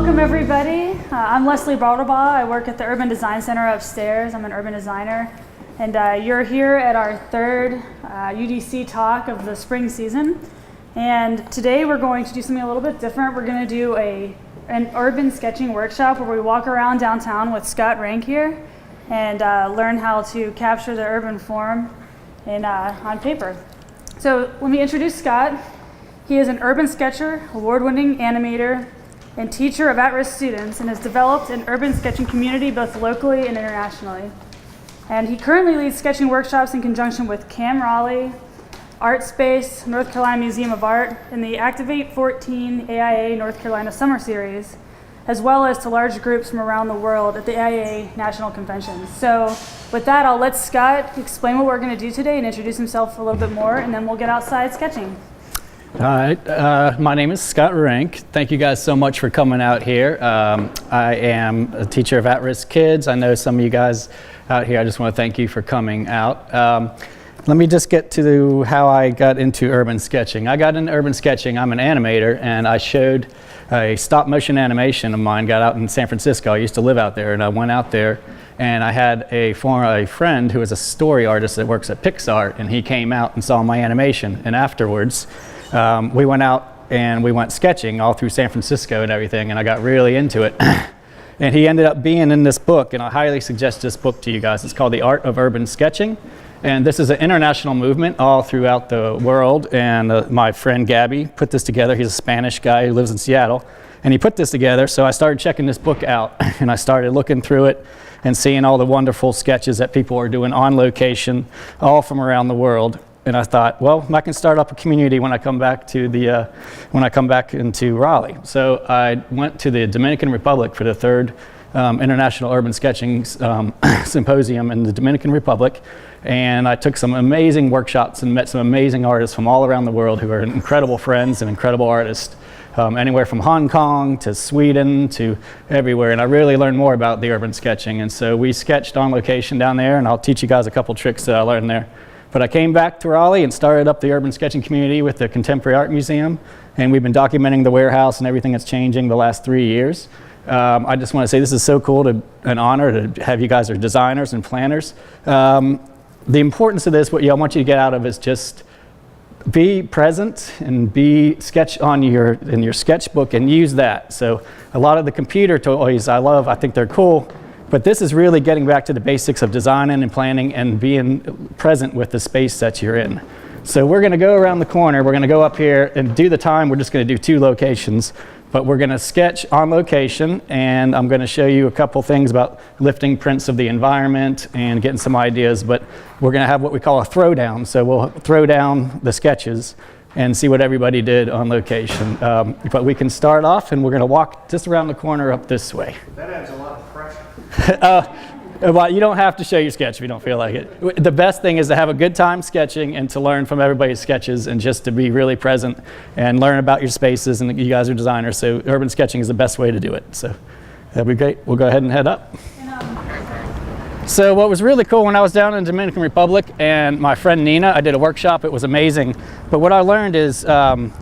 Welcome everybody. I'm Leslie Balderbaugh. I work at the Urban Design Center upstairs. I'm an urban designer. And you're here at our third UDC Talk of the spring season. And today we're going to do something a little bit different. We're going to do an urban sketching workshop where we walk around downtown with Scott Renk here and learn how to capture the urban form on paper. So let me introduce Scott. He is an urban sketcher, award-winning animator, and teacher of at-risk students, and has developed an urban sketching community both locally and internationally. And he currently leads sketching workshops in conjunction with CAM Raleigh, Artspace, North Carolina Museum of Art, and the Activate 14 AIA North Carolina Summer series, as well as to large groups from around the world at the AIA National Convention. So with that, I'll let Scott explain what we're going to do today and introduce himself a little bit more, and then we'll get outside sketching. All right, my name is Scott Renk. Thank you guys so much for coming out here. I am a teacher of at-risk kids. I know some of you guys out here. I just want to thank you for coming out. Let me just get to how I got into urban sketching. I got into urban sketching. I'm an animator, and I showed a stop motion animation of mine. Got out in San Francisco. I used to live out there, and I went out there, and I had a friend who is a story artist that works at Pixar, and he came out and saw my animation, and afterwards we went out and we went sketching all through San Francisco and everything, and I got really into it. And he ended up being in this book, and I highly suggest this book to you guys. It's called The Art of Urban Sketching, and this is an international movement all throughout the world, and my friend Gabby put this together. He's a Spanish guy who lives in Seattle, and he put this together, so I started checking this book out, and I started looking through it and seeing all the wonderful sketches that people are doing on location, all from around the world. And I thought, well, I can start up a community when I come back to into Raleigh. So I went to the Dominican Republic for the third International Urban Sketching Symposium in the Dominican Republic, and I took some amazing workshops and met some amazing artists from all around the world who are incredible friends and incredible artists, anywhere from Hong Kong to Sweden to everywhere. And I really learned more about the urban sketching. And so we sketched on location down there, and I'll teach you guys a couple tricks that I learned there. But I came back to Raleigh and started up the urban sketching community with the Contemporary Art Museum, and we've been documenting the warehouse and everything that's changing the last 3 years. I just want to say this is so cool, an honor to have you guys as designers and planners. The importance of this, what I want you to get out of is just be present and sketch in your sketchbook and use that. So a lot of the computer toys I think they're cool. But this is really getting back to the basics of designing and planning and being present with the space that you're in. So we're going to go around the corner. We're going to go up here and do the time. We're just going to do 2 locations. But we're going to sketch on location, and I'm going to show you a couple things about lifting prints of the environment and getting some ideas. But we're going to have what we call a throwdown. So we'll throw down the sketches and see what everybody did on location. But we can start off, and we're going to walk just around the corner up this way. That adds a lot of pressure. Well, you don't have to show your sketch if you don't feel like it. The best thing is to have a good time sketching and to learn from everybody's sketches and just to be really present and learn about your spaces. And you guys are designers, so urban sketching is the best way to do it. So that'd be great. We'll go ahead and head up. So what was really cool when I was down in the Dominican Republic and my friend Nina, I did a workshop. It was amazing. But what I learned is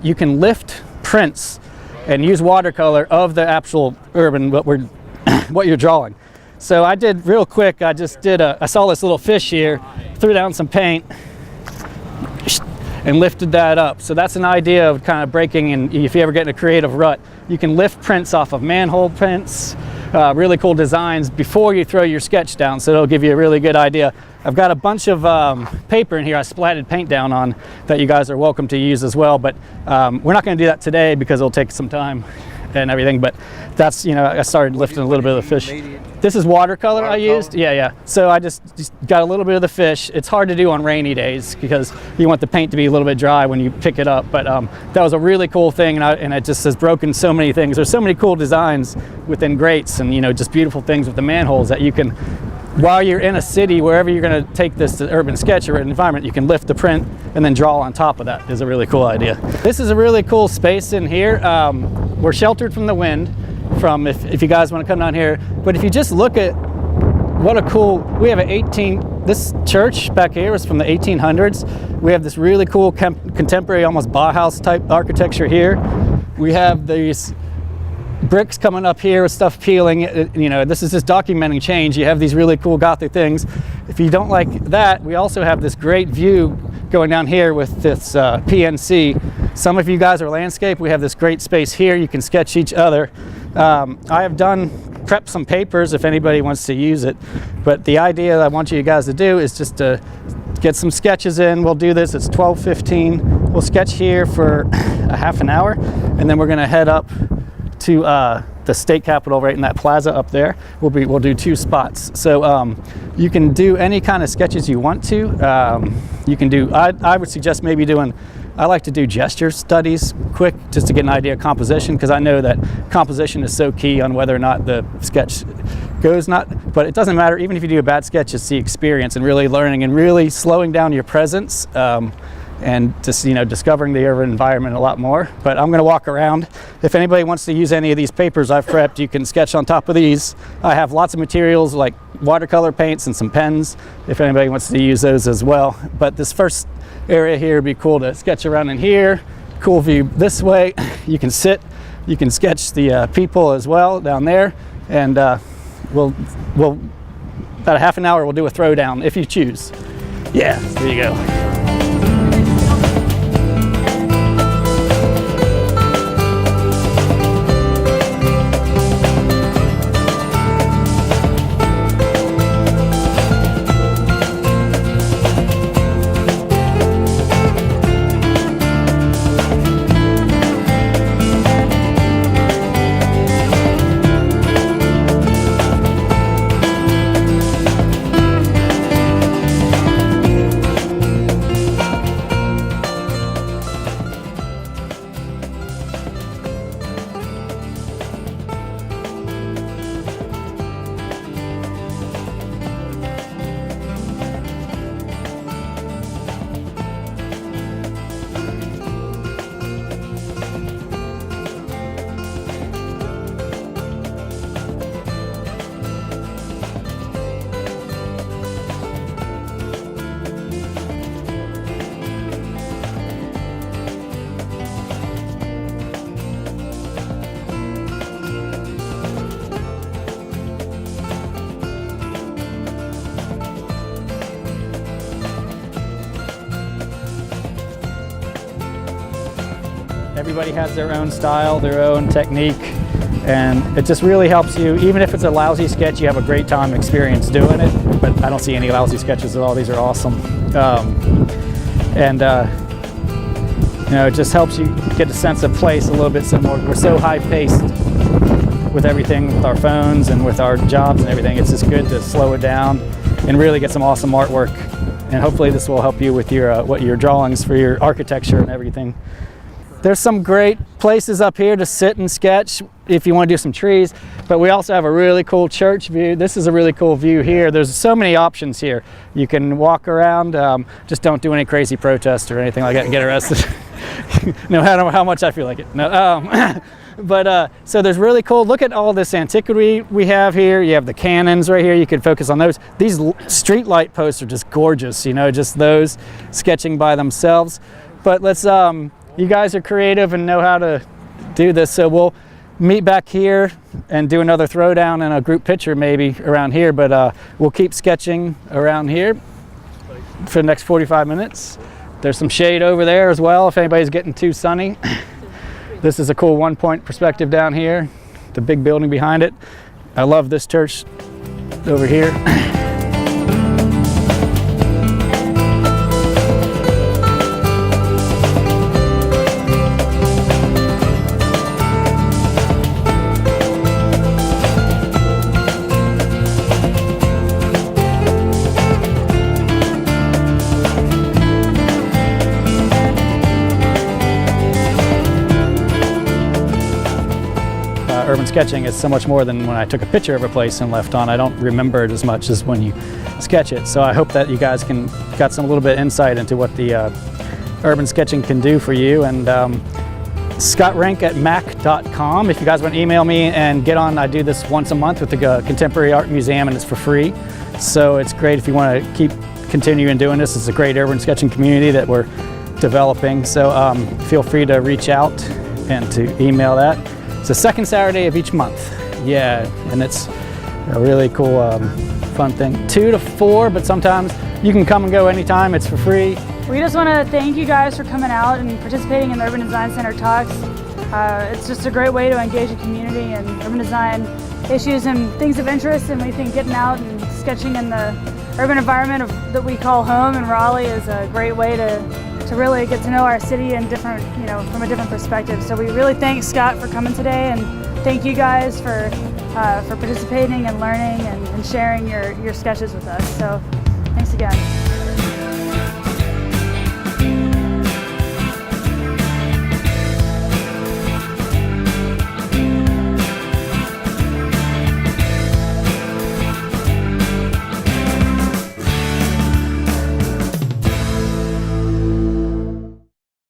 you can lift prints and use watercolor of the actual urban, what you're drawing. So I did real quick, I saw this little fish here, threw down some paint and lifted that up. So that's an idea of kind of breaking, and if you ever get in a creative rut, you can lift prints off of manhole prints, really cool designs before you throw your sketch down. So it'll give you a really good idea. I've got a bunch of paper in here I splatted paint down on that you guys are welcome to use as well, but we're not going to do that today because it'll take some time and everything, but that's, I started lifting a little bit of the fish. This is watercolor I used. Yeah. So I just got a little bit of the fish. It's hard to do on rainy days because you want the paint to be a little bit dry when you pick it up, but that was a really cool thing, and it just has broken so many things. There's so many cool designs within grates and, just beautiful things with the manholes that you can, while you're in a city, wherever you're going to take this to urban sketch or environment, you can lift the print and then draw on top of that. Is a really cool idea. This is a really cool space in here. We're sheltered from the wind, if you guys want to come down here. But if you just look at what a cool, we have this church back here was from the 1800s. We have this really cool contemporary, almost Bauhaus type architecture here. We have these bricks coming up here with stuff peeling. This is just documenting change. You have these really cool Gothic things. If you don't like that, we also have this great view going down here with this PNC. Some of you guys are landscape. We have this great space here. You can sketch each other. I have prepped some papers if anybody wants to use it, but the idea that I want you guys to do is just to get some sketches in. We'll do this. It's 12:15. We'll sketch here for a half an hour, and then we're going to head up to the state capitol right in that plaza up there. We'll do 2 spots. So you can do any kind of sketches you want to. You can do. I would suggest maybe doing. I like to do gesture studies quick just to get an idea of composition, because I know that composition is so key on whether or not the sketch goes but it doesn't matter. Even if you do a bad sketch, it's the experience and really learning and really slowing down your presence and just discovering the urban environment a lot more. But I'm going to walk around. If anybody wants to use any of these papers I've prepped, you can sketch on top of these. I have lots of materials like watercolor paints and some pens if anybody wants to use those as well. But this first area here would be cool to sketch around in here. Cool view this way. You can sit, you can sketch the people as well down there, and we'll about a half an hour we'll do a throwdown if you choose. Yeah, there you go. Everybody has their own style, their own technique, and it just really helps you. Even if it's a lousy sketch, you have a great time experience doing it, but I don't see any lousy sketches at all. These are awesome. It just helps you get a sense of place a little bit similar. We're so high-paced with everything, with our phones and with our jobs and everything. It's just good to slow it down and really get some awesome artwork. And hopefully this will help you with your drawings for your architecture and everything. There's some great places up here to sit and sketch if you want to do some trees, but we also have a really cool church view. This is a really cool view here. There's so many options here. You can walk around, just don't do any crazy protest or anything like that and get arrested. No matter how much I feel like it. No, so there's really cool. Look at all this antiquity we have here. You have the cannons right here. You could focus on those. These street light posts are just gorgeous, just those sketching by themselves. But let's, you guys are creative and know how to do this, so we'll meet back here and do another throwdown and a group picture maybe around here, but we'll keep sketching around here for the next 45 minutes. There's some shade over there as well if anybody's getting too sunny. This is a cool one-point perspective down here, the big building behind it. I love this church over here. Urban sketching is so much more than when I took a picture of a place and left on. I don't remember it as much as when you sketch it. So I hope that you guys got some little bit of insight into what the urban sketching can do for you. And Scott Renk at mac.com. If you guys want to email me and get on, I do this once a month with the Contemporary Art Museum, and it's for free. So it's great if you want to keep continuing doing this. It's a great urban sketching community that we're developing. So feel free to reach out and to email that. the second Saturday of each month. Yeah, and it's a really cool, fun thing. 2 to 4, but sometimes you can come and go anytime. It's for free. We just want to thank you guys for coming out and participating in the Urban Design Center talks. It's just a great way to engage the community and urban design issues and things of interest, and we think getting out and sketching in the urban environment that we call home in Raleigh is a great way to really get to know our city and different, from a different perspective. So we really thank Scott for coming today, and thank you guys for participating and learning and sharing your sketches with us. So thanks again.